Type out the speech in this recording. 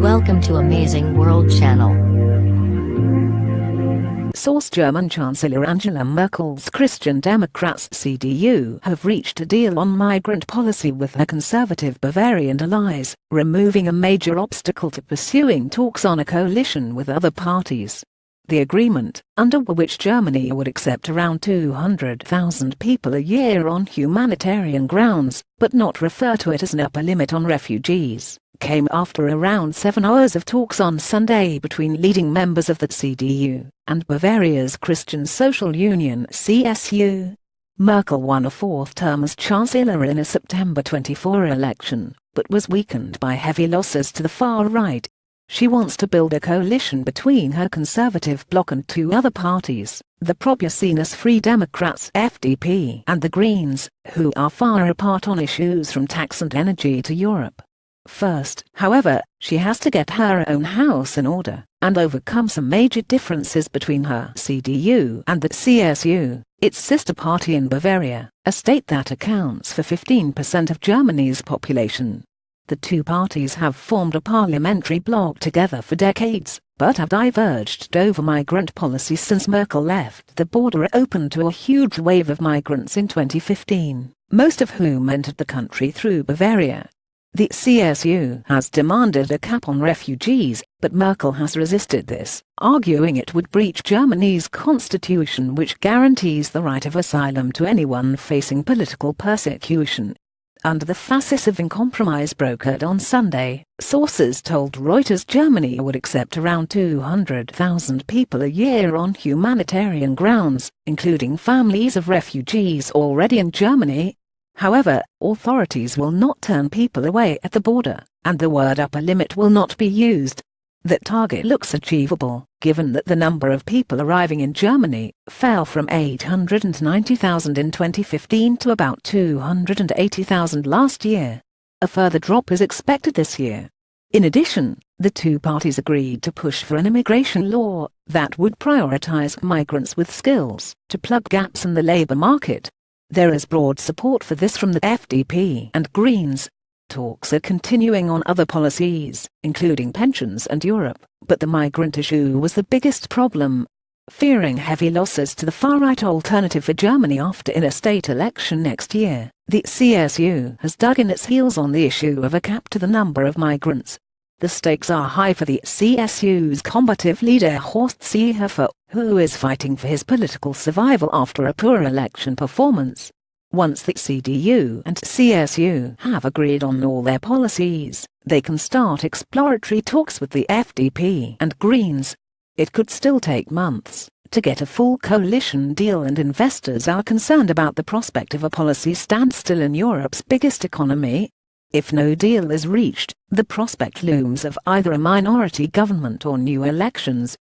Welcome to Amazing World Channel. Source: German Chancellor Angela Merkel's Christian Democrats CDU have reached a deal on migrant policy with her conservative Bavarian allies, removing a major obstacle to pursuing talks on a coalition with other parties. The agreement, under which Germany would accept around 200,000 people a year on humanitarian grounds, but not refer to it as an upper limit on refugees, came after around 7 hours of talks on Sunday between leading members of the CDU and Bavaria's Christian Social Union (CSU). Merkel won a fourth term as Chancellor in a September 24 election, but was weakened by heavy losses to the far right. She wants to build a coalition between her conservative bloc and two other parties, the pro-seen as Free Democrats (FDP) and the Greens, who are far apart on issues from tax and energy to Europe. First, however, she has to get her own house in order, and overcome some major differences between her CDU and the CSU, its sister party in Bavaria, a state that accounts for 15% of Germany's population. The two parties have formed a parliamentary bloc together for decades, but have diverged over migrant policy since Merkel left the border open to a huge wave of migrants in 2015, most of whom entered the country through Bavaria. The CSU has demanded a cap on refugees, but Merkel has resisted this, arguing it would breach Germany's constitution, which guarantees the right of asylum to anyone facing political persecution. Under the fascism compromise brokered on Sunday, sources told Reuters Germany would accept around 200,000 people a year on humanitarian grounds, including families of refugees already in Germany. However, authorities will not turn people away at the border, and the word upper limit will not be used. That target looks achievable, given that the number of people arriving in Germany fell from 890,000 in 2015 to about 280,000 last year. A further drop is expected this year. In addition, the two parties agreed to push for an immigration law that would prioritize migrants with skills to plug gaps in the labor market. There is broad support for this from the FDP and Greens. Talks are continuing on other policies, including pensions and Europe, but the migrant issue was the biggest problem. Fearing heavy losses to the far-right alternative for Germany after in a state election next year, the CSU has dug in its heels on the issue of a cap to the number of migrants. The stakes are high for the CSU's combative leader Horst Seehofer, who is fighting for his political survival after a poor election performance. Once the CDU and CSU have agreed on all their policies, they can start exploratory talks with the FDP and Greens. It could still take months to get a full coalition deal, and investors are concerned about the prospect of a policy standstill in Europe's biggest economy. If no deal is reached, the prospect looms of either a minority government or new elections.